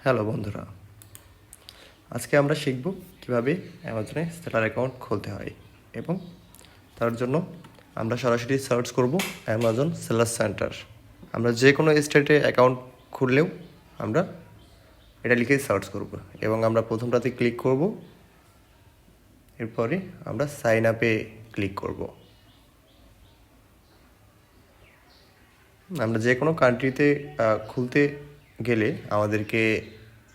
Hello বন্ধুরা, আজকে আমরা শিখব কিভাবে অ্যামাজনে সেলার অ্যাকাউন্ট খুলতে হয় এবং তার জন্য আমরা সরাসরি সার্চ করব অ্যামাজন সেলার সেন্টার। আমরা যে কোনো স্টেটে অ্যাকাউন্ট খুললেও আমরা এটা লিখে সার্চ করব এবং আমরা প্রথমটাতে ক্লিক করব। এরপরে আমরা সাইন আপে ক্লিক করব। আমরা যে কোনো কান্ট্রিতে খুলতে গেলে আমাদেরকে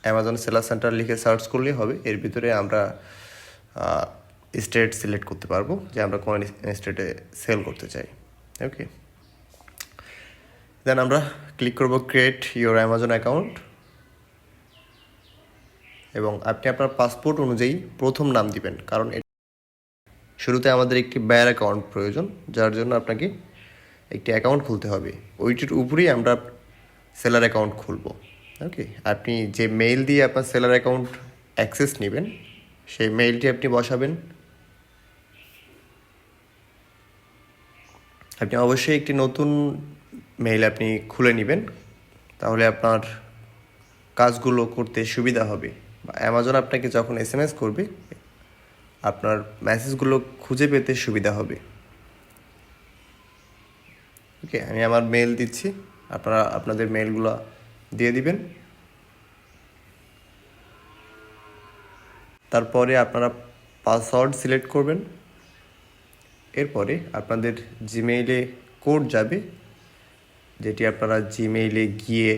অ্যামাজন সেলার সেন্টার লিখে সার্চ করলেই হবে। এর ভিতরে আমরা স্টেট সিলেক্ট করতে পারবো যে আমরা কোন স্টেটে সেল করতে চাই। ওকে, দেন আমরা ক্লিক করব ক্রিয়েট ইওর অ্যামাজন অ্যাকাউন্ট এবং আপনি আপনার পাসপোর্ট অনুযায়ী প্রথম নাম দিবেন, কারণ শুরুতে আমাদের একটি ব্যার অ্যাকাউন্ট প্রয়োজন, যার জন্য আপনাকে একটি অ্যাকাউন্ট খুলতে হবে। ওইটির উপরেই আমরা সেলার অ্যাকাউন্ট খুলব। ওকে, আপনি যে মেইল দিয়ে আপনার সেলার অ্যাকাউন্ট অ্যাক্সেস নেবেন সেই মেইলটি আপনি বসাবেন। আপনি অবশ্যই একটি নতুন মেইল আপনি খুলে নেবেন, তাহলে আপনার কাজগুলো করতে সুবিধা হবে। অ্যামাজন আপনাকে যখন SMS করবে আপনার মেসেজগুলো খুঁজে পেতে সুবিধা হবে। ওকে, আমি আমার মেইল দিচ্ছি, আপনারা আপনাদের মেইলগুলো দিয়ে দিবেন। তারপরে আপনারা পাসওয়ার্ড সিলেক্ট করবেন। এরপরে আপনাদের জিমেইলে কোড যাবে, যেটি আপনারা জিমেইলে গিয়ে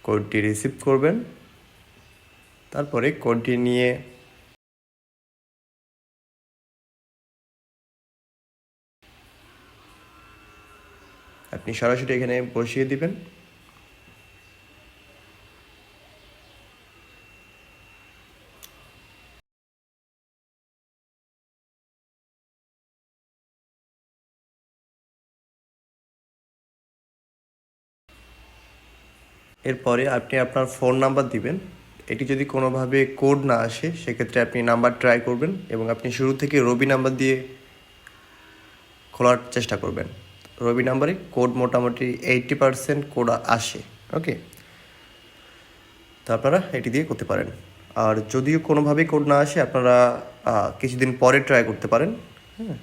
কোডটি রিসিভ করবেন। তারপরে কোডটি নিয়ে আপনি সরাসরি এখানে বসিয়ে দিবেন। এরপরে আপনি আপনার ফোন নাম্বার দিবেন। এটি যদি কোনোভাবে কোড না আসে সেক্ষেত্রে আপনি নাম্বার ট্রাই করবেন এবং আপনি শুরু থেকে রবি নাম্বার দিয়ে খোলার চেষ্টা করবেন। রবি নাম্বারে কোড মোটামুটি 80% কোড আসে। ওকে, তো আপনারা এটি দিয়ে করতে পারেন। আর যদিও কোনোভাবেই কোড না আসে আপনারা কিছুদিন পরে ট্রাই করতে পারেন। হ্যাঁ,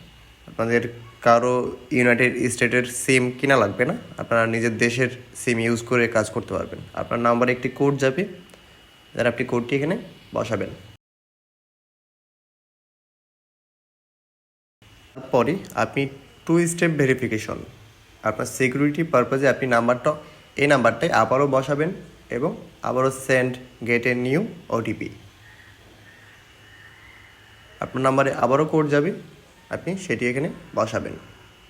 আপনাদের কারো ইউনাইটেড স্টেটের সিম কিনা লাগবে না, আপনারা নিজের দেশের সিম ইউজ করে কাজ করতে পারবেন। আপনার নাম্বারে একটি কোড যাবে, যারা আপনি কোডটি এখানে বসাবেন। তারপরে আপনি 2 স্টেপ ভেরিফিকেশন, আপনার সিকিউরিটি পারপাজে আপনি এই নাম্বারটাই আবারও বসাবেন এবং আবারও send gate a new OTP। আপনার নাম্বারে আবারও কোড যাবে, আপনি সেটি এখানে বসাবেন।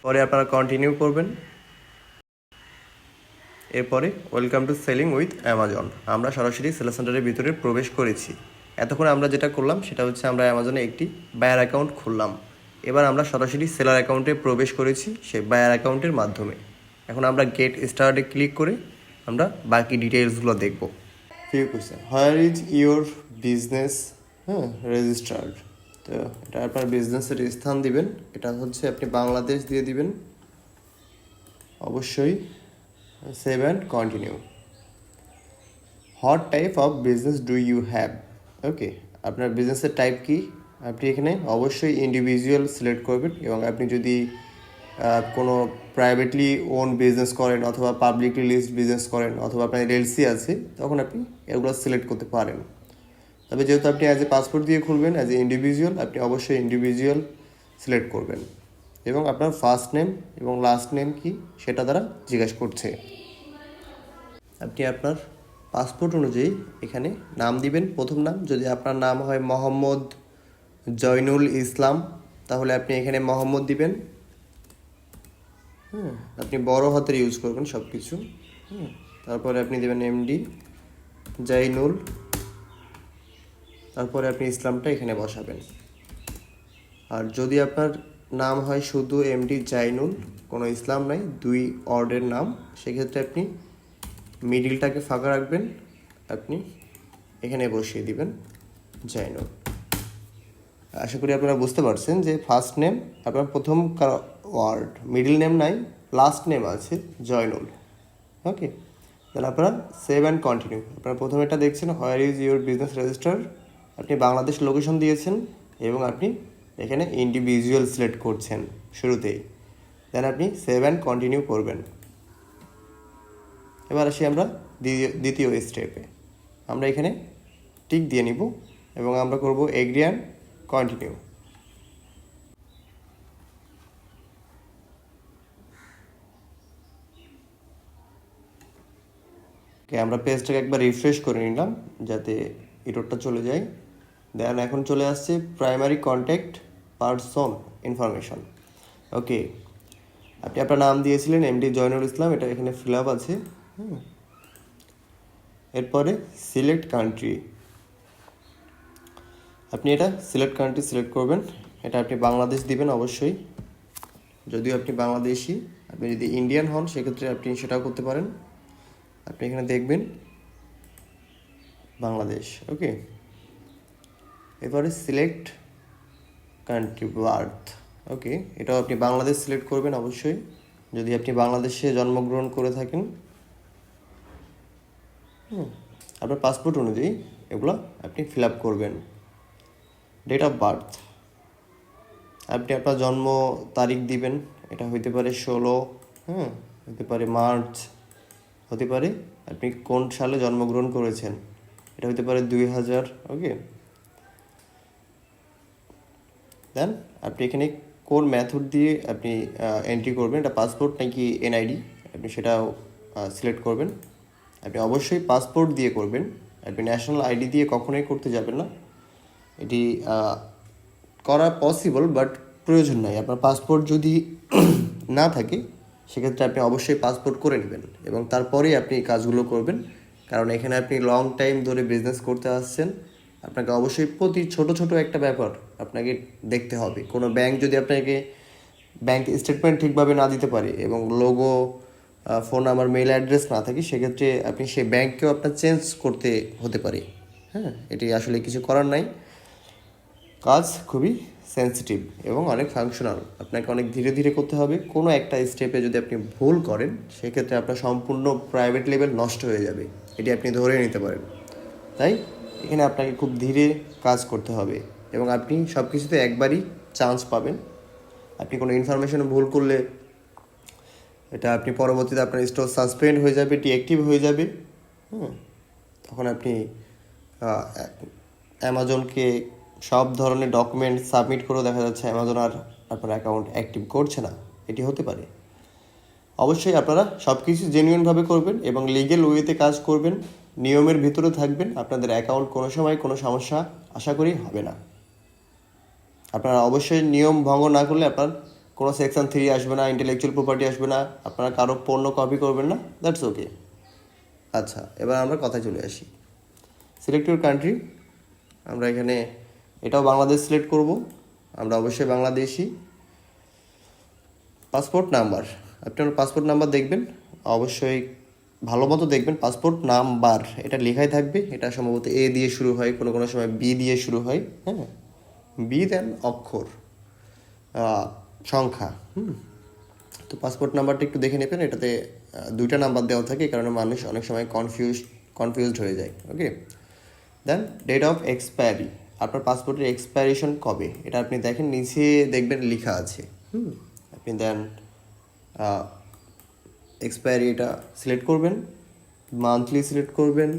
পরে আপনারা কন্টিনিউ করবেন। এরপরে welcome to selling with Amazon, আমরা সরাসরি সেলার সেন্টারের ভিতরে প্রবেশ করেছি। এতক্ষণ আমরা যেটা করলাম সেটা হচ্ছে আমরা অ্যামাজনে একটি বায়ার অ্যাকাউন্ট খুললাম। এবার আমরা সরাসরি সেলার অ্যাকাউন্টে প্রবেশ করেছি সেই বায়ার অ্যাকাউন্টের মাধ্যমে। এখন আমরা গেট স্টার্টে ক্লিক করে আমরা বাকি ডিটেলসগুলো দেখব। Few question, where is your business registered. তো এটা আপনার বিজনেসের স্থান দিবেন, এটা হচ্ছে আপনি বাংলাদেশ দিয়ে দিবেন অবশ্যই। Save and continue. What type of business do you have. Okay, আপনার বিজনেসের টাইপ কি, আপনি এখানে অবশ্যই ইন্ডিভিজুয়াল সিলেক্ট করবেন এবং আপনি যদি কোনো প্রাইভেটলি ওন বিজনেস করেন অথবা পাবলিকলি লিস্ট বিজনেস করেন অথবা আপনার LLC আছে তখন আপনি এগুলো সিলেক্ট করতে পারেন। তবে যেহেতু আপনি অ্যাজ এ পাসপোর্ট দিয়ে খুলবেন অ্যাজ এ ইন্ডিভিজুয়াল, আপনি অবশ্যই ইন্ডিভিজুয়াল সিলেক্ট করবেন এবং আপনার ফার্স্ট নেম এবং লাস্ট নেম কি সেটা দ্বারা জিজ্ঞাসা করছে। আপনি আপনার পাসপোর্ট অনুযায়ী এখানে নাম দিবেন। প্রথম নাম যদি আপনার নাম হয় মোহাম্মদ জয়নুল ইসলাম তাহলে আপনি এখানে মোহাম্মদ দিবেন। আপনি বড় হাতের ইউজ করবেন সব কিছু। তারপরে আপনি দেবেন MD জয়নুল, তারপরে আপনি ইসলামটা এখানে বসাবেন। আর যদি আপনার নাম হয় শুধু MD জয়নুল, কোনো ইসলাম নাই, 2 ওয়ার্ডের নাম, সেক্ষেত্রে আপনি মিডিলটাকে ফাঁকা রাখবেন, আপনি এখানে বসিয়ে দিবেন জয়নুল। আশা করি আপনারা বুঝতে পারছেন যে ফার্স্ট নেম আপনার প্রথম ওয়ার্ড, মিডিল নেম নাই, লাস্ট নেম আছে জয়নুল। ওকে, দেন আপনারা সেভ অ্যান্ড কন্টিনিউ। আপনারা প্রথমে এটা দেখছেন where is your business register, আপনি বাংলাদেশ লোকেশন দিয়েছেন এবং আপনি এখানে ইন্ডিভিজুয়াল সিলেক্ট করছেন শুরুতেই। দেন আপনি সেভ অ্যান্ড কন্টিনিউ করবেন। এবার আসি আমরা দ্বিতীয় স্টেপে। আমরা এখানে টিক দিয়ে নিব এবং আমরা করব এগ্রি অ্যান্ড কন্টিনিউ। আমরা পেজটাকে একবার রিফ্রেশ করে নিলাম যাতে এররটা চলে যায়। দেন এখন চলে আসছে প্রাইমারি কন্ট্যাক্ট পারসন ইনফরমেশন। ওকে, আপনি আপনার নাম দিয়েছিলেন এমডি জয়নুল ইসলাম, এটা এখানে ফিল আপ আছে। এরপরে সিলেক্ট কান্ট্রি, আপনি এটা সিলেক্ট কান্ট্রি সিলেক্ট করবেন। এটা আপনি বাংলাদেশ দিবেন অবশ্যই, যদিও আপনি বাংলাদেশি। আপনি যদি ইন্ডিয়ান হন সেক্ষেত্রে আপনি সেটাও করতে পারেন। আপনি এখানে দেখবেন বাংলাদেশ। ওকে, এবারে সিলেক্ট কান্ট্রি বার্থ। ওকে, এটাও আপনি বাংলাদেশ সিলেক্ট করবেন অবশ্যই, যদি আপনি বাংলাদেশে জন্মগ্রহণ করে থাকেন। আপনার পাসপোর্ট অনুযায়ী এগুলো আপনি ফিল আপ করবেন। ডেট অফ বার্থ, আপনি আপনার জন্ম তারিখ দিবেন। এটা হইতে পারে 16, হতে পারে মার্চ, হতে পারে আপনি কোন সালে জন্মগ্রহণ করেছেন, এটা হতে পারে 2000। ওকে, দেন আপনি এখানে কোন মেথড দিয়ে আপনি এন্ট্রি করবেন, এটা পাসপোর্ট নাকি এনআইডি, আপনি সেটাও সিলেক্ট করবেন। আপনি অবশ্যই পাসপোর্ট দিয়ে করবেন, আপনি ন্যাশনাল আইডি দিয়ে কখনোই করতে যাবেন না। এটি করা পসিবল বাট প্রয়োজন নাই। আপনার পাসপোর্ট যদি না থাকে সেক্ষেত্রে আপনি অবশ্যই পাসপোর্ট করে নেবেন এবং তারপরেই আপনি কাজগুলো করবেন, কারণ এখানে আপনি লং টাইম ধরে বিজনেস করতে আসছেন। আপনাকে অবশ্যই প্রতি ছোট ছোট একটা ব্যাপার আপনাকে দেখতে হবে। কোনো ব্যাংক যদি আপনাকে ব্যাংক স্টেটমেন্ট ঠিকভাবে না দিতে পারে এবং logo, phone number, mail address না থাকে, সেক্ষেত্রে আপনি সেই ব্যাংককেও আপনার চেঞ্জ করতে হতে পারে। এটি আসলে কিছু করার নাই। কাজ খুবই সেন্সিটিভ এবং অনেক ফাংশনাল, আপনাকে অনেক ধীরে ধীরে করতে হবে। কোনো একটা স্টেপে যদি আপনি ভুল করেন সেক্ষেত্রে আপনার সম্পূর্ণ প্রাইভেট লেভেল নষ্ট হয়ে যাবে, এটি আপনি ধরে নিতে পারেন। তাই এখানে আপনাকে খুব ধীরে কাজ করতে হবে এবং আপনি সব কিছুতে একবারই চান্স পাবেন। আপনি কোনো ইনফরমেশন ভুল করলে এটা আপনি পরবর্তীতে আপনার স্টোর সাসপেন্ড হয়ে যাবে, ডিঅ্যাক্টিভ হয়ে যাবে। তখন আপনি অ্যামাজনকে সব ধরনের ডকুমেন্ট সাবমিট করেও দেখা যাচ্ছে অ্যামাজন আর আপনার অ্যাকাউন্ট অ্যাক্টিভ করছে না, এটি হতে পারে। অবশ্যই আপনারা সব কিছু জেনুইনভাবে করবেন এবং লিগেল ওয়েতে কাজ করবেন, নিয়মের ভিতরে থাকবেন। আপনাদের অ্যাকাউন্ট কোনো সময় কোনো সমস্যা আশা করি হবে না। আপনারা অবশ্যই নিয়ম ভঙ্গ না করলে আপনার কোনো সেকশন 3 আসবে না, ইন্টেলেকচুয়াল প্রপার্টি আসবে না, আপনারা কারো পণ্য কপি করবেন না, দ্যাটস ওকে। আচ্ছা, এবার আমরা কথায় চলে আসি। সিলেক্ট ইউর কান্ট্রি, আমরা এখানে এটাও বাংলাদেশ সিলেক্ট করব, আমরা অবশ্যই বাংলাদেশি। পাসপোর্ট নাম্বার, আপনি আমার পাসপোর্ট নাম্বার দেখবেন, অবশ্যই ভালো মতো দেখবেন। পাসপোর্ট নাম্বার এটা লেখাই থাকবে, এটা সম্ভবত এ দিয়ে শুরু হয়, কোনো কোনো সময় বি দিয়ে শুরু হয়। বি দেন অক্ষর, সংখ্যা। তো পাসপোর্ট নাম্বারটা একটু দেখে নেবেন, এটাতে 2টা নাম্বার দেওয়া থাকে, কারণ মানুষ অনেক সময় কনফিউজড হয়ে যায়। ওকে, দেন ডেট অফ এক্সপায়ারি, আপনার পাসপোর্টের এক্সপায়ারেশন কবে এটা আপনি দেখেন, নিচে দেখবেন লেখা আছে। আপনি দেন এক্সপায়ারি এটা সিলেক্ট করবেন, মান্থলি সিলেক্ট করবেন,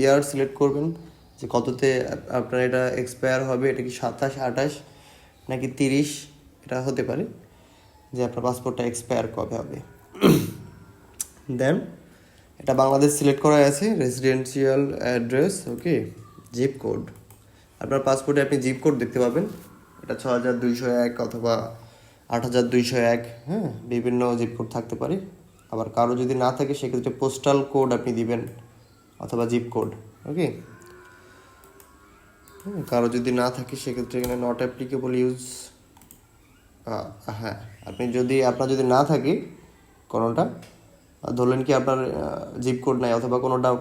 ইয়ার সিলেক্ট করবেন যে কততে আপনার এটা এক্সপায়ার হবে। এটা কি 27, 28 নাকি 30, এটা হতে পারে যে আপনার পাসপোর্টটা এক্সপায়ার কবে হবে। দেন এটা বাংলাদেশ সিলেক্ট করা আছে, রেসিডেন্সিয়াল অ্যাড্রেস। ওকে, জিপ কোড, আপনার পাসপোর্টে আপনি জিপ কোড দেখতে পাবেন, এটা 6201 অথবা 8201, বিভিন্ন জিপ কোড থাকতে পারে। আবার কারো যদি না থাকে সেক্ষেত্রে পোস্টাল কোড আপনি দিবেন অথবা জিপ কোড। ওকে, কারো যদি না থাকে সেক্ষেত্রে এখানে নট অ্যাপ্লিকেবল ইউজ। আপনার যদি না থাকে কোনোটা, ধরলেন কি আপনার জিপ কোড নাই অথবা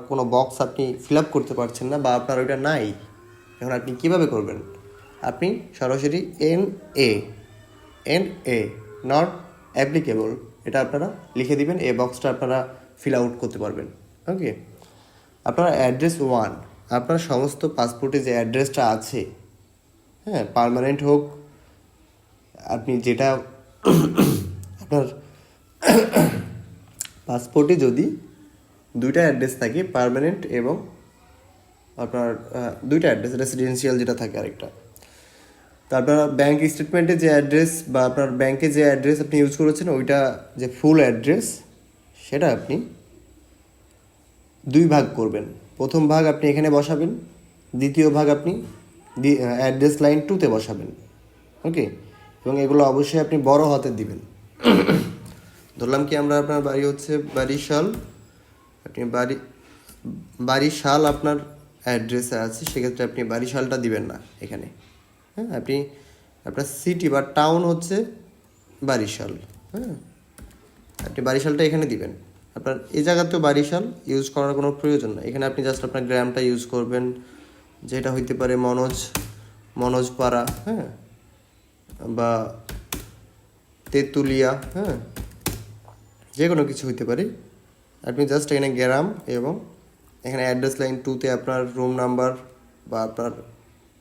কোনো বক্স আপনি ফিল আপ করতে পারছেন না বা আপনার ওইটা নাই, এখন আপনি কীভাবে করবেন? আপনি সরাসরি এন এ নট অ্যাপ্লিকেবল এটা আপনারা লিখে দিবেন, এই বক্সটা আপনারা ফিল আউট করতে পারবেন। ওকে, আপনার অ্যাড্রেস 1, আপনার সমস্ত পাসপোর্টে যে অ্যাড্রেসটা আছে, হ্যাঁ, পার্মানেন্ট হোক, আপনি যেটা আপনার পাসপোর্টে যদি দুইটা অ্যাড্রেস থাকে, পার্মানেন্ট এবং আপনার দুইটা অ্যাড্রেস, রেসিডেন্সিয়াল যেটা থাকে আরেকটা, তো আপনার ব্যাঙ্ক স্টেটমেন্টে যে অ্যাড্রেস বা আপনার ব্যাংকে যে অ্যাড্রেস আপনি ইউজ করেছেন ওইটা যে ফুল অ্যাড্রেস, সেটা আপনি 2 ভাগ করবেন। প্রথম ভাগ আপনি এখানে বসাবেন, দ্বিতীয় ভাগ আপনি অ্যাড্রেস লাইন 2তে বসাবেন। ওকে, এবং এগুলো অবশ্যই আপনি বড় হাতে দিবেন। ধরলাম কি আমরা, আপনার বাড়ি হচ্ছে বারিশাল, আপনি বারিশাল আপনার অ্যাড্রেসে আছে, সেক্ষেত্রে আপনি বারিশালটা দিবেন না এখানে। হ্যাঁ, আপনি আপনার সিটি বা টাউন হচ্ছে বারিশাল। হ্যাঁ, আপনি বারিশালটা এখানে দিবেন। আপনার এই জায়গাতেও বারিশাল ইউজ করার কোনো প্রয়োজন নেই, এখানে আপনি জাস্ট আপনার গ্রামটা ইউজ করবেন, যেটা হইতে পারে মনোজপাড়া, হ্যাঁ, বা তেঁতুলিয়া, হ্যাঁ, যে কোনো কিছু হইতে পারে। আপনি জাস্ট এখানে গ্রাম এবং এখানে অ্যাড্রেস লাইন 2তে আপনার রুম নাম্বার বা আপনার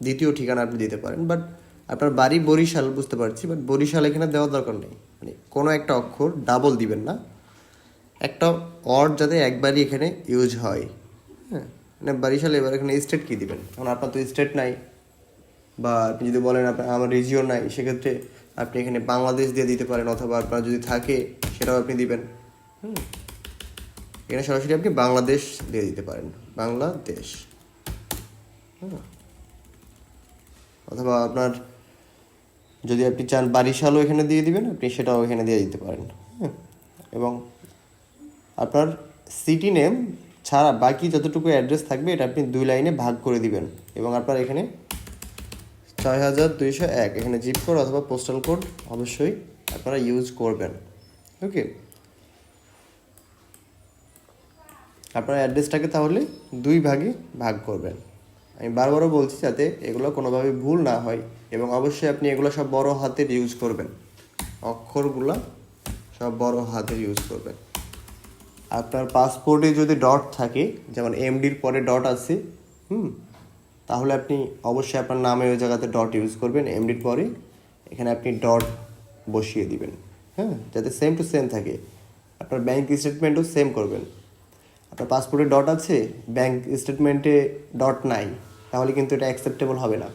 দ্বিতীয় ঠিকানা আপনি দিতে পারেন। বাট আপনার বাড়ি বরিশাল বুঝতে পারছি, বাট বরিশাল এখানে দেওয়ার দরকার নেই। মানে কোনো একটা অক্ষর ডাবল দিবেন না, একটা অর্ড যাতে একবারই এখানে ইউজ হয়। হ্যাঁ, মানে বারিশাল, এবার এখানে স্টেট কী দিবেন? কারণ আপনার তো স্টেট নাই, বা আপনি যদি বলেন আপনার আমার রিজিয়ন নাই, সেক্ষেত্রে আপনি এখানে বাংলাদেশ দিয়ে দিতে পারেন, অথবা আপনার যদি থাকে সেটাও আপনি দিবেন। এখানে সরাসরি আপনি বাংলাদেশ দিয়ে দিতে পারেন, বাংলাদেশ। হ্যাঁ, অথবা আপনার যদি আপনি চান বারিশালও এখানে দিয়ে দিবেন, আপনি সেটাও এখানে দিয়ে দিতে পারেন। হ্যাঁ, এবং আপনার সিটি নেম ছাড়া বাকি যতটুকু অ্যাড্রেস থাকবে এটা আপনি 2 লাইনে ভাগ করে দিবেন। এবং আপনার এখানে 6201 এখানে জিপ কোড অথবা পোস্টাল কোড অবশ্যই আপনারা ইউজ করবেন। ওকে, আপনার অ্যাড্রেসটাকে তাহলে 2 ভাগে ভাগ করবেন। আমি বারবারও বলছি যাতে এগুলো কোনোভাবে ভুল না হয়, এবং অবশ্যই আপনি এগুলো সব বড় হাতের ইউজ করবেন, অক্ষরগুলো সব বড় হাতের ইউজ করবেন। আপনার পাসপোর্টে যদি ডট থাকে, যেমন এমডির পরে ডট আছে, তাহলে আপনি অবশ্যই আপনার নামে ওই জায়গাতে ডট ইউজ করবেন, এমডির পরে এখানে আপনি ডট বসিয়ে দিবেন। হ্যাঁ, যাতে সেম টু সেম থাকে। আপনার ব্যাংক স্টেটমেন্টও সেম করবেন। আপনার পাসপোর্টে ডট আছে, ব্যাংক স্টেটমেন্টে ডট নাই, তাহলে কিন্তু এটা অ্যাকসেপ্টেবল হবে না।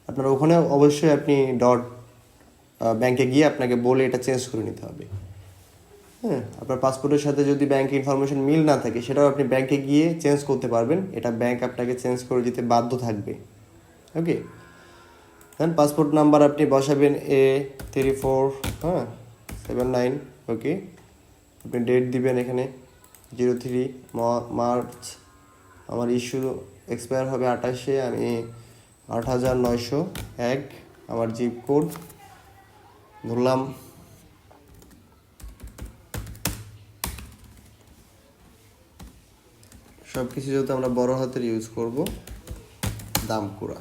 আপনার ওখানে অবশ্যই আপনি ডট ব্যাংকে গিয়ে আপনাকে বলে এটা চেঞ্জ করে নিতে হবে। হ্যাঁ, আপনার পাসপোর্টের সাথে যদি ব্যাংক ইনফরমেশন মিল না থাকে, সেটাও আপনি ব্যাংকে গিয়ে চেঞ্জ করতে পারবেন, এটা ব্যাংক আপনাকে চেঞ্জ করে দিতে বাধ্য থাকবে। ওকে, দেন পাসপোর্ট নাম্বার আপনি বসাবেন A3479। ওকে, আপনি ডেট দিবেন এখানে 03 মার্চ, আমার ইস্যু এক্সপায়ার হবে 28-এ, আমি 8901, আমার জিপ কোড ধরলাম সব কিছু, যেহেতু আমরা বড় হাতের ইউজ করব, দামকুড়া।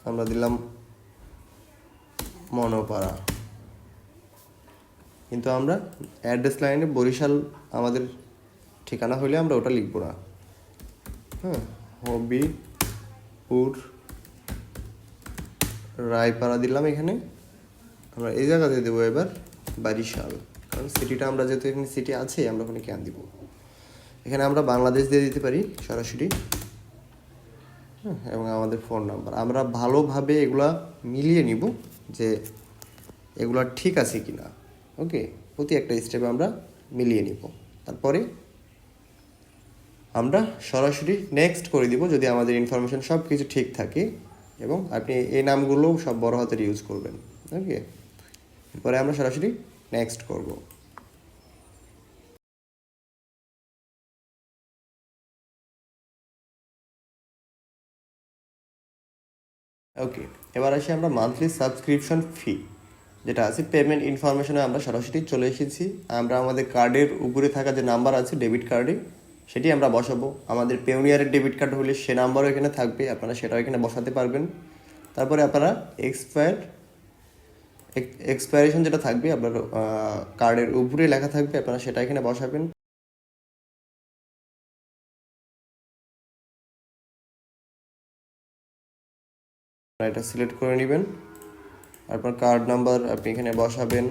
আমরা দিলাম মনোপাড়া, কিন্তু আমরা অ্যাড্রেস লাইনে বরিশাল আমাদের ঠিকানা হইলে আমরা ওটা লিখব না। হ্যাঁ, হবিপুর রায়পাড়া দিলাম এখানে। আমরা এই জায়গাতে দেবো এবার বারিশাল, কারণ সিটিটা আমরা যেহেতু এখানে সিটি আছে, আমরা ওখানে কেন দিব। এখানে আমরা বাংলাদেশ দিয়ে দিতে পারি সরাসরি। হ্যাঁ, এবং আমাদের ফোন নাম্বার আমরা ভালোভাবে এগুলা মিলিয়ে নিব যে এগুলা ঠিক আছে কি না। ওকে, প্রতি একটা স্টেপে আমরা মিলিয়ে নিব, তারপরে আমরা সরাসরি নেক্সট করে দিব যদি আমাদের ইনফরমেশন সব কিছু ঠিক থাকে। এবং আপনি এই নামগুলো সব বড় হাতের ইউজ করবেন। ওকে, পরে আমরা সরাসরি নেক্সট করব। ওকে, এবার আসি আমরা মান্থলি সাবস্ক্রিপশন ফি যেটা আছে, পেমেন্ট ইনফরমেশনে আমরা সরাসরি চলে এসেছি। আমরা আমাদের কার্ডের উপরে থাকা যে নাম্বার আছে ডেবিট কার্ডে, সেটি আমরা বসাবো। আমাদের পেউনিয়ারের ডেবিট কার্ড হলে সে নাম্বারও এখানে থাকবে, আপনারা সেটাও এখানে বসাতে পারবেন। তারপরে আপনারা এক্সপায়ার এক্সপায়ারেশন যেটা থাকবে আপনার কার্ডের উপরে লেখা থাকবে, আপনারা সেটা এখানে বসাবেন। এটা সিলেক্ট করে নেবেন, আপনার কার্ড নাম্বার আপনি এখানে বসাবেন।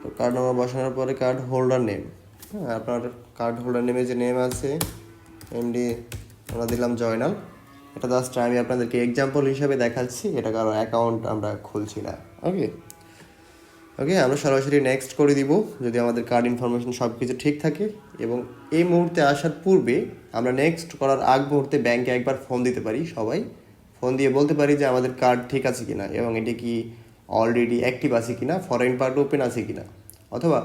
তো কার্ড নাম্বার বসানোর পরে কার্ড হোল্ডার নেম, হ্যাঁ আপনার কার্ড হোল্ডার নেমে যে নেম আছে এমডি আমরা দিলাম জয়নাল। এটা জাস্ট আমি আপনাদেরকে এক্সাম্পল হিসাবে দেখাচ্ছি, এটা কারো অ্যাকাউন্ট আমরা খুলছি না। ওকে ওকে, আমরা সরাসরি নেক্সট করে দিব যদি আমাদের কার্ড ইনফরমেশন সব কিছু ঠিক থাকে। এবং এই মুহূর্তে আসার পূর্বে আমরা নেক্সট করার আগ মুহূর্তে ব্যাংকে একবার ফোন দিতে পারি, সবাই ফোন দিয়ে বলতে পারি যে আমাদের কার্ড ঠিক আছে কিনা এবং এটি কি অলরেডি অ্যাক্টিভ আছে কিনা, ফরেন পার্ট ওপেন আছে কিনা, অথবা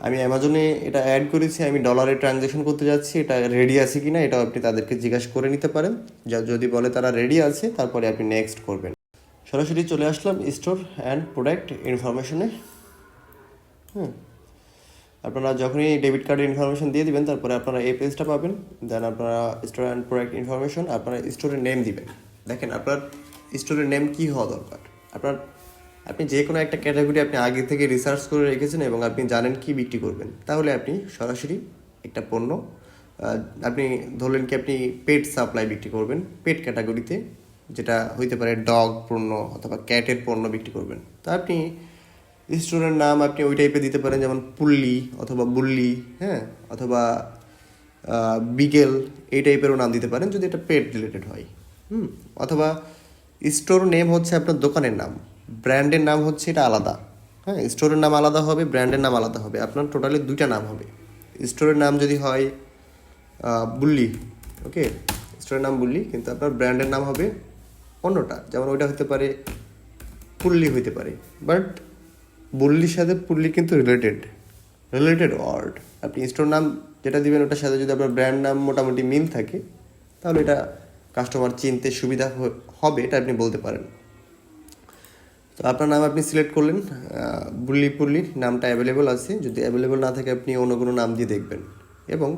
আমি অ্যামাজনে এটা অ্যাড করেছি, আমি ডলারে ট্রানজ্যাকশন করতে যাচ্ছি, এটা রেডি আছে কিনা এটাও আপনি তাদেরকে জিজ্ঞাসা করে নিতে পারেন। যদি বলে তারা রেডি আছে তারপরে আপনি নেক্সট করবেন। সরাসরি চলে আসলাম স্টোর অ্যান্ড প্রোডাক্ট ইনফরমেশনে। আপনারা যখনই ডেবিট কার্ডের ইনফরমেশন দিয়ে দিবেন তারপরে আপনারা এই পেজটা পাবেন। দেন আপনারা স্টোর অ্যান্ড প্রোডাক্ট ইনফরমেশন, আপনারা স্টোরের নেম দিবেন। দেখেন আপনার স্টোরের নেম কী হওয়া দরকার। আপনি যে কোনো একটা ক্যাটাগরি আপনি আগে থেকে রিসার্চ করে রেখেছেন এবং আপনি জানেন কি বিক্রি করবেন, তাহলে আপনি সরাসরি একটা পণ্য আপনি ধরলেন কি আপনি পেট সাপ্লাই বিক্রি করবেন পেট ক্যাটাগরিতে, যেটা হইতে পারে ডগ পণ্য অথবা ক্যাটের পণ্য বিক্রি করবেন। তা আপনি স্টোরের নাম আপনি ওই টাইপে দিতে পারেন, যেমন পুল্লি অথবা বুল্লি, হ্যাঁ, অথবা বিগেল, এই টাইপেরও নাম দিতে পারেন যদি এটা পেট রিলেটেড হয়। অথবা স্টোর নেম হচ্ছে আপনার দোকানের নাম, ব্র্যান্ডের নাম হচ্ছে এটা আলাদা। হ্যাঁ, স্টোরের নাম আলাদা হবে, ব্র্যান্ডের নাম আলাদা হবে, আপনার টোটালি দুইটা নাম হবে। স্টোরের নাম যদি হয় বুল্লি, ওকে, স্টোরের নাম বুল্লি, কিন্তু আপনার ব্র্যান্ডের নাম হবে অন্যটা, যেমন ওইটা হতে পারে পুল্লি হইতে পারে, বাট বুল্লির সাথে পুল্লি কিন্তু রিলেটেড ওয়ার্ড। আপনি স্টোর নাম যেটা দিবেন ওটার সাথে যদি আপনার ব্র্যান্ড নাম মোটামুটি মিল থাকে তাহলে এটা কাস্টমার চিনতে সুবিধা হবে, এটা আপনি বলতে পারেন। তো আপনার নাম আপনি সিলেক্ট করলেন, পুল্লির নামটা অ্যাভেলেবল আছে, যদি অ্যাভেলেবল না থাকে আপনি অন্য কোনো নাম দিয়ে দেখবেন। এবং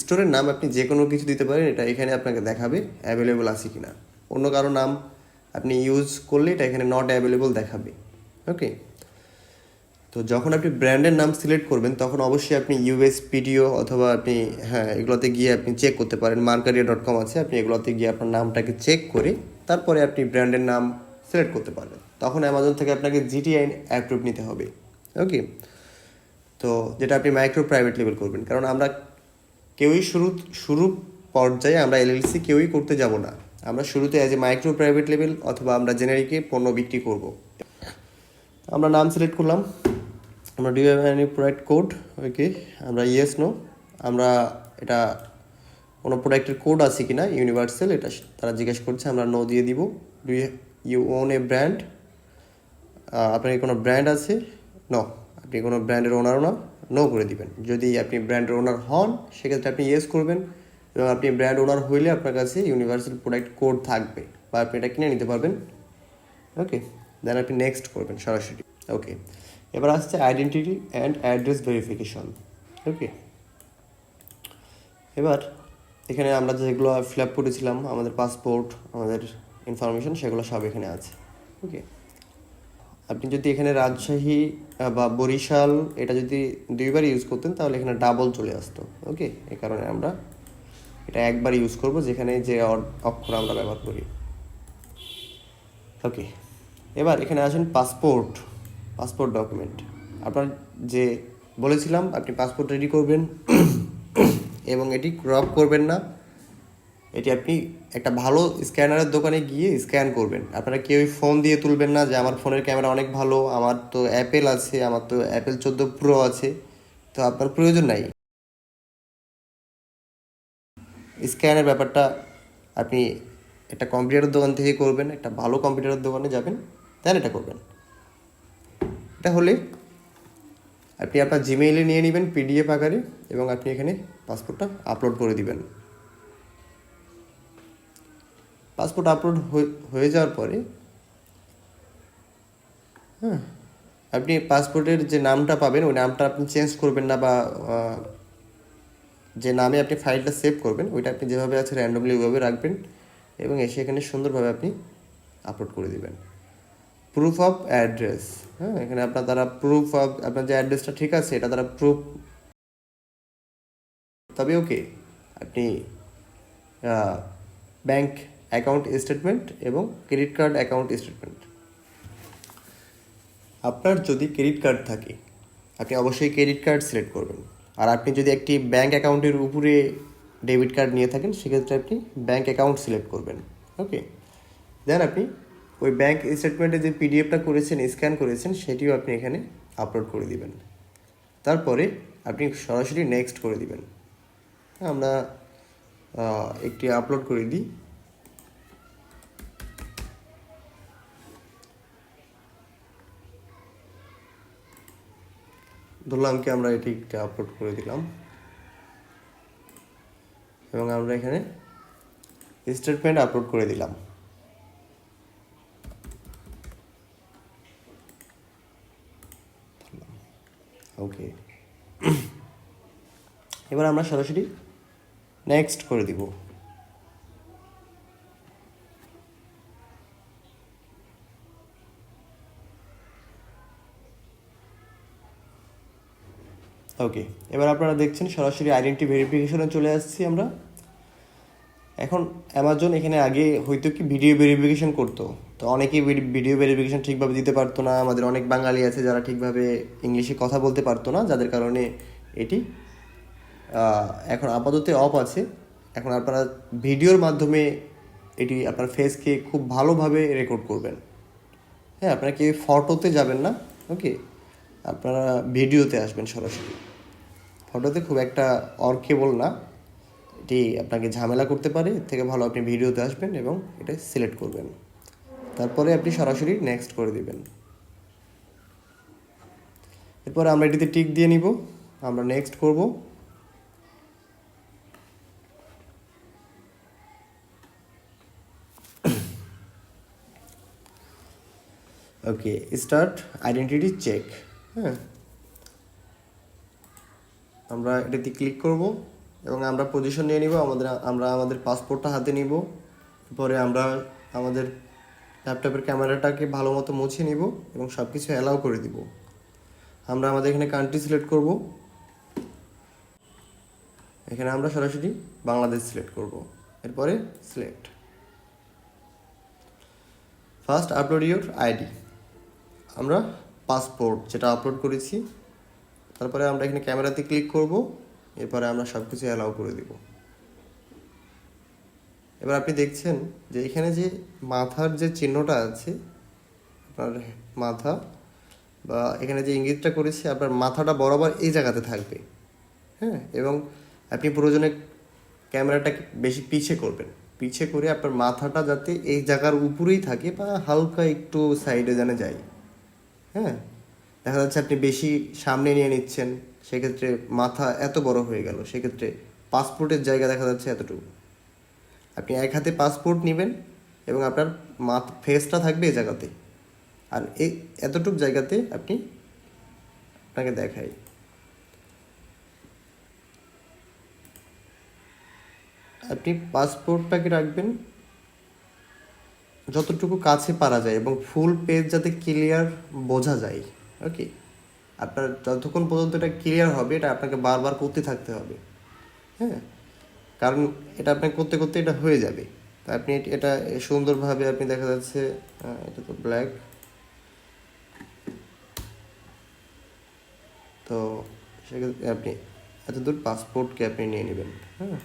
স্টোরের নাম আপনি যে কোনো কিছু দিতে পারেন, এটা এখানে আপনাকে দেখাবে অ্যাভেলেবল আছে কিনা। অন্য কারো নাম আপনি ইউজ করলে এটা এখানে নট অ্যাভেলেবল দেখাবে। ওকে, তো যখন আপনি ব্র্যান্ডের নাম সিলেক্ট করবেন তখন অবশ্যই আপনি ইউএসপিডিও অথবা আপনি এগুলোতে গিয়ে আপনি চেক করতে পারেন, markeria.com আছে, আপনি এগুলোতে গিয়ে আপনার নামটাকে চেক করে তারপরে আপনি ব্র্যান্ডের নাম সিলেক্ট করতে পারবেন। তখন অ্যামাজন থেকে আপনাকে জিটিআই অ্যাপ্রুভ নিতে হবে। ওকে, তো যেটা আপনি মাইক্রো প্রাইভেট লেভেল করবেন, কারণ আমরা কেউই শুরু পর্যায়ে আমরা এলএলসি কেউই করতে যাব না, আমরা শুরুতে as a micro private level অথবা আমরা জেনারিকে পণ্য বিক্রি করব। আমরা নাম সিলেক্ট করলাম, আমরা do have any product code, okay, আমরা ইয়েস নো, আমরা এটা কোনো প্রোডাক্টের কোড আছে কি না ইউনিভার্সাল এটা তারা জিজ্ঞেস করছে, আমরা নো দিয়ে দিব। Do you own a brand, আপনার কোনো ব্র্যান্ড আছে, নো, আপনি কোনো ব্র্যান্ডের ওনারও না, নো করে দিবেন। যদি আপনি ব্র্যান্ডের ওনার হন সেক্ষেত্রে আপনি ইয়েস করবেন, এবং আপনি ব্র্যান্ড ওনার হইলে আপনার কাছে ইউনিভার্সাল প্রোডাক্ট কোড থাকবে বা আপনি এটা কিনে নিতে পারবেন। ওকে, দেন আপনি নেক্সট করবেন সরাসরি। ওকে, এবার আসছে আইডেন্টিটি অ্যান্ড অ্যাড্রেস ভেরিফিকেশন। ওকে, এবার এখানে আমরা যেগুলো ফিল আপ করেছিলাম আমাদের পাসপোর্ট, আমাদের ইনফরমেশন, সেগুলো সব এখানে আছে। ওকে, আপনি যদি এখানে রাজশাহী বা বরিশাল এটা যদি দুইবার ইউজ করতেন তাহলে এখানে ডাবল চলে আসতো। ওকে, এই কারণে আমরা এটা একবার ইউজ করব যেখানে যে অক্ষর আমরা ব্যবহার করি। ওকে, এবার এখানে আসেন পাসপোর্ট ডকুমেন্ট। আপনার যে বলেছিলাম আপনি পাসপোর্ট রেডি করবেন এবং এটি ক্রপ করবেন না, এটি আপনি একটা ভালো স্ক্যানারের দোকানে গিয়ে স্ক্যান করবেন। আপনারা কেউই ফোন দিয়ে তুলবেন না যে আমার ফোনের ক্যামেরা অনেক ভালো, আমার তো অ্যাপেল আছে, আমার তো অ্যাপেল 14 প্রো আছে, তো আপনার প্রয়োজন নাই। স্ক্যানের ব্যাপারটা আপনি একটা কম্পিউটারের দোকান থেকে করবেন, একটা ভালো কম্পিউটারের দোকানে যাবেন, দেন এটা করবেন। এটা হলে আপনি আপনার জিমেইলে নিয়ে নেবেন পিডিএফ আকারে এবং আপনি এখানে পাসপোর্টটা আপলোড করে দিবেন। পাসপোর্ট আপলোড হয়ে যাওয়ার পরে আপনি পাসপোর্টের যে নামটা পাবেন ওই নামটা আপনি চেঞ্জ করবেন না বা যে নামে আপনি ফাইলটা সেভ করবেন ওইটা আপনি যেভাবে আছে র্যান্ডমলি ওইভাবে রাখবেন এবং এসে এখানে সুন্দরভাবে আপনি আপলোড করে দিবেন। প্রুফ অফ অ্যাড্রেস, হ্যাঁ, এখানে আপনার দ্বারা প্রুফ অফ আপনার যে অ্যাড্রেসটা ঠিক আছে এটা দ্বারা প্রুফ, তবে ওকে আপনি ব্যাংক অ্যাকাউন্ট স্টেটমেন্ট এবং ক্রেডিট কার্ড অ্যাকাউন্ট স্টেটমেন্ট। আপনার যদি ক্রেডিট কার্ড থাকে আপনি অবশ্যই ক্রেডিট কার্ড সিলেক্ট করবেন, আর আপনি যদি একটি ব্যাংক অ্যাকাউন্টের উপরে ডেবিট কার্ড নিয়ে থাকেন সেক্ষেত্রে আপনি ব্যাংক অ্যাকাউন্ট সিলেক্ট করবেন। ওকে, দেন আপনি ওই ব্যাংক স্টেটমেন্টে যে পিডিএফটা করেছেন স্ক্যান করেছেন সেটিও আপনি এখানে আপলোড করে দিবেন। তারপরে আপনি সরাসরি নেক্সট করে দিবেন। আমরা একটি আপলোড করে দিই। ধরলাম কি আমরা এটি আপলোড করে দিলাম এবং আমরা এখানে স্টেটমেন্ট আপলোড করে দিলাম। ওকে, এবার আমরা সরাসরি নেক্সট করে দিব। ওকে, এবার আপনারা দেখছেন সরাসরি আইডেন্টি ভেরিফিকেশনে চলে আসছি আমরা। এখন অ্যামাজন এখানে আগে হয়তো কি ভিডিও ভেরিফিকেশন করতো, তো অনেকেই ভিডিও ভেরিফিকেশন ঠিকভাবে দিতে পারতো না। আমাদের অনেক বাঙালি আছে যারা ঠিকভাবে ইংলিশে কথা বলতে পারতো না, যাদের কারণে এটি এখন আপাতত অফ আছে। এখন আপনারা ভিডিওর মাধ্যমে এটি আপনার ফেসকে খুব ভালোভাবে রেকর্ড করবেন। হ্যাঁ, আপনারা কি ফটোতে যাবেন না, ওকে, আপনারা ভিডিওতে আসবেন সরাসরি। ফটোতে খুব একটা অর্কেবল না, এটি আপনাকে ঝামেলা করতে পারে। এর থেকে ভালো আপনি ভিডিওতে আসবেন এবং এটা সিলেক্ট করবেন, তারপরে আপনি সরাসরি নেক্সট করে দিবেন। এরপরে আমরা এটিতে টিক দিয়ে নিব, আমরা নেক্সট করব। ওকে, স্টার্ট আইডেন্টিটি চেক। হ্যাঁ, আমরা এটাতে ক্লিক করব এবং আমরা পজিশন নিয়ে নিব। আমরা আমাদের পাসপোর্টটা হাতে নিব। এরপরে আমরা আমাদের ল্যাপটপের ক্যামেরাটাকে ভালো মতো মুছে নিব এবং সব কিছু অ্যালাউ করে দিব। আমরা আমাদের এখানে কান্ট্রি সিলেক্ট করব। এখানে আমরা সরাসরি বাংলাদেশ সিলেক্ট করব। এরপরে select. First upload your ID, আমরা পাসপোর্ট যেটা আপলোড করেছি। তারপরে আমরা এখানে ক্যামেরাতে ক্লিক করব। এরপরে আমরা সব কিছু অ্যালাউ করে দিব। এবার আপনি দেখছেন যে এখানে যে মাথার যে চিহ্নটা আছে, আপনার মাথা বা এখানে যে ইঙ্গিতটা করেছি আপনার মাথাটা বরাবর এই জায়গাতে থাকবে। হ্যাঁ, এবং আপনি প্রয়োজনে ক্যামেরাটাকে বেশি পিছে করবেন, পিছে করে আপনার মাথাটা যাতে এই জায়গার উপরেই থাকে বা হালকা একটু সাইডে যেন যায়। হ্যাঁ, দেখা যাচ্ছে আপনি বেশি সামনে নিয়ে নিচ্ছেন, সেক্ষেত্রে মাথা এত বড় হয়ে গেল, সেক্ষেত্রে পাসপোর্টের জায়গা দেখা যাচ্ছে এতটুকু। আপনি এক হাতে পাসপোর্ট নেবেন এবং আপনার ফেসটা থাকবে এই জায়গাতে, আর এই এতটুকু জায়গাতে আপনাকে দেখাই। আপনি পাসপোর্টটাকে রাখবেন যতটুকু কাছে পারা যায় এবং ফুল পেজ যাতে ক্লিয়ার বোঝা যায়। ওকে, আপনার যতক্ষণ পর্যন্ত এটা ক্লিয়ার হবে এটা আপনাকে বারবার করতে থাকতে হবে। হ্যাঁ, কারণ এটা আপনাকে করতে করতে এটা হয়ে যাবে। তা আপনি এটা সুন্দরভাবে আপনি দেখা যাচ্ছে এটা তো ব্ল্যাক, তো সেক্ষেত্রে আপনি এতদূর পাসপোর্টকে আপনি নিয়ে নেবেন। হ্যাঁ,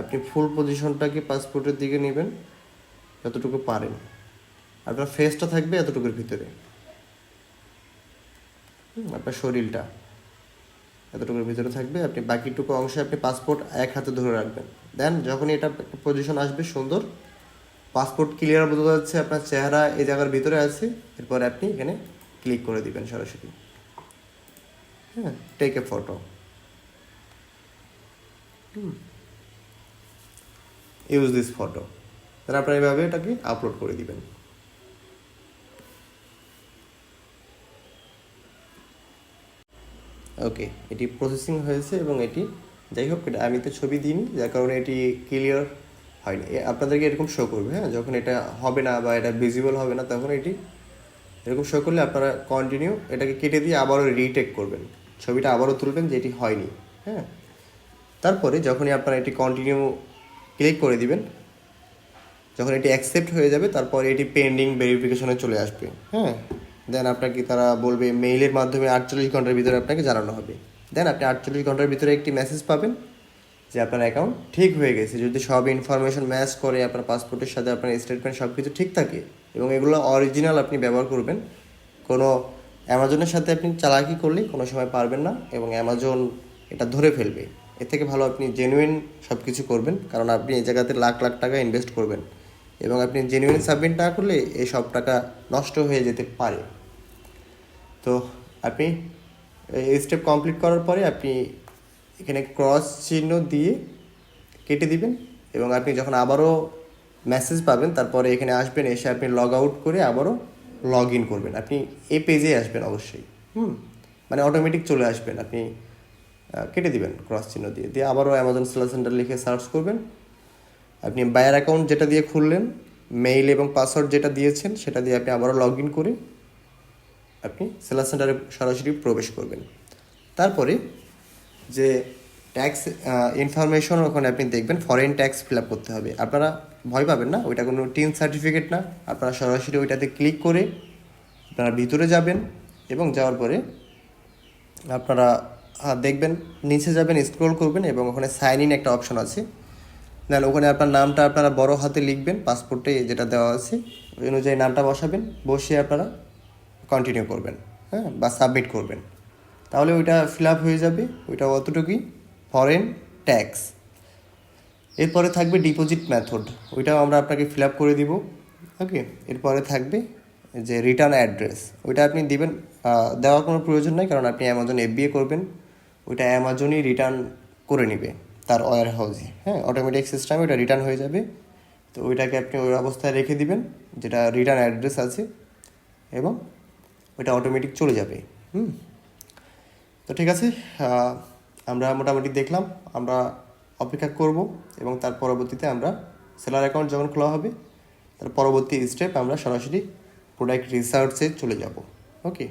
আপনি ফুল পজিশনটাকে পাসপোর্টের দিকে নেবেন যতটুকু পারেন। আপনার ফেসটা থাকবে এতটুকুর ভিতরে, আপনার শরীরটা এতটুকুর ভিতরে থাকবে। আপনি বাকিটুকু অংশে আপনি পাসপোর্ট এক হাতে ধরে রাখবেন। দেন যখনই এটা একটা পজিশন আসবে সুন্দর, পাসপোর্ট ক্লিয়ার বোঝা যাচ্ছে, আপনার চেহারা এই জায়গার ভিতরে আছে, এরপরে আপনি এখানে ক্লিক করে দিবেন সরাসরি। হ্যাঁ, take a photo, use this photo. তাহলে আপনারা এইভাবে এটাকে আপলোড করে দিবেন। ওকে, এটি প্রসেসিং হয়েছে এবং এটি যাই হোক, এটা আমি তো ছবি দিইনি, যার কারণে এটি ক্লিয়ার হয়নি। আপনাদেরকে এরকম শো করবে, হ্যাঁ, যখন এটা হবে না বা এটা ভিজিবল হবে না তখন এটি এরকম শো করলে আপনারা কন্টিনিউ এটাকে কেটে দিয়ে আবারও রিটেক করবেন, ছবিটা আবারও তুলবেন যে এটি হয়নি। হ্যাঁ, তারপরে যখনই আপনারা এটি কন্টিনিউ ক্লিক করে দিবেন, যখন এটি অ্যাকসেপ্ট হয়ে যাবে তারপরে এটি পেন্ডিং ভেরিফিকেশনে চলে আসবে। হ্যাঁ, দেন আপনাকে তারা বলবে মেইলের মাধ্যমে 48 ঘন্টার ভিতরে আপনাকে জানানো হবে। দেন আপনি 48 ঘন্টার ভিতরে একটি মেসেজ পাবেন যে আপনার অ্যাকাউন্ট ঠিক হয়ে গেছে। যদি সব ইনফরমেশন ম্যাচ করে, আপনার পাসপোর্টের সাথে আপনার স্টেটমেন্ট সব কিছু ঠিক থাকে এবং এগুলো অরিজিনাল আপনি ব্যবহার করবেন, কোনো অ্যামাজনের সাথে আপনি চালাকি করলে কোনো সময় পারবেন না এবং অ্যামাজন এটা ধরে ফেলবে। এর থেকে ভালো আপনি জেনুইন সব কিছু করবেন, কারণ আপনি এই জায়গাতে লাখ লাখ টাকা ইনভেস্ট করবেন এবং আপনি জেনুইন সাবমিট না করলে এই সব টাকা নষ্ট হয়ে যেতে পারে। তো আপনি এই স্টেপ কমপ্লিট করার পরে আপনি এখানে ক্রস চিহ্ন দিয়ে কেটে দিবেন এবং আপনি যখন আবারও মেসেজ পাবেন তারপরে এখানে আসবেন, এসে আপনি লগ আউট করে আবারও লগ ইন করবেন। আপনি এই পেজে আসবেন অবশ্যই, মানে অটোমেটিক চলে আসবেন। আপনি কেটে দিবেন ক্রস চিহ্ন দিয়ে দিয়ে আবারও অ্যামাজন সেলার সেন্টার লিখে সার্চ করবেন। আপনি বায়ার অ্যাকাউন্ট যেটা দিয়ে খুললেন, মেইল এবং পাসওয়ার্ড যেটা দিয়েছেন সেটা দিয়ে আপনি আবারও লগ ইন করে আপনি সেলার সেন্টারে সরাসরি প্রবেশ করবেন। তারপরে যে ট্যাক্স ইনফরমেশন ওখানে আপনি দেখবেন ফরেন ট্যাক্স ফিল আপ করতে হবে। আপনারা ভয় পাবেন না, ওইটা কোনো টিন সার্টিফিকেট না। আপনারা সরাসরি ওইটাতে ক্লিক করে আপনারা ভিতরে যাবেন এবং যাওয়ার পরে আপনারা দেখবেন নিচে যাবেন, স্ক্রল করবেন এবং ওখানে সাইন ইন একটা অপশন আছে। দেন ওখানে আপনার নামটা আপনারা বড় হাতে লিখবেন, পাসপোর্টে যেটা দেওয়া আছে ওই অনুযায়ী নামটা বসাবেন, বসে আপনারা কন্টিনিউ করবেন, হ্যাঁ, বা সাবমিট করবেন। তাহলে ওইটা ফিল আপ হয়ে যাবে, ওইটা অতটুকুই ফরেন ট্যাক্স। এরপরে থাকবে ডিপোজিট মেথড, ওইটাও আমরা আপনাকে ফিল আপ করে দিব। ওকে, এরপরে থাকবে যে রিটার্ন অ্যাড্রেস, ওইটা আপনি দিবেন। দেওয়ার কোনো প্রয়োজন নাই, কারণ আপনি অ্যামাজন এফবিএ করবেন, ওইটা অ্যামাজনই রিটার্ন করে নেবে তার ওয়্যার হাউসে। হ্যাঁ, অটোমেটিক সিস্টেমে ওইটা রিটার্ন হয়ে যাবে। তো ওইটাকে আপনি ওই অবস্থায় রেখে দিবেন যেটা রিটার্ন অ্যাড্রেস আছে এবং ওইটা অটোমেটিক চলে যাবে। তো ঠিক আছে, আমরা মোটামুটি দেখলাম। আমরা অপেক্ষা করব এবং তার পরবর্তীতে আমরা সেলার অ্যাকাউন্ট যখন খোলা হবে তার পরবর্তী স্টেপ আমরা সরাসরি প্রোডাক্ট রিসার্চে চলে যাব। ওকে।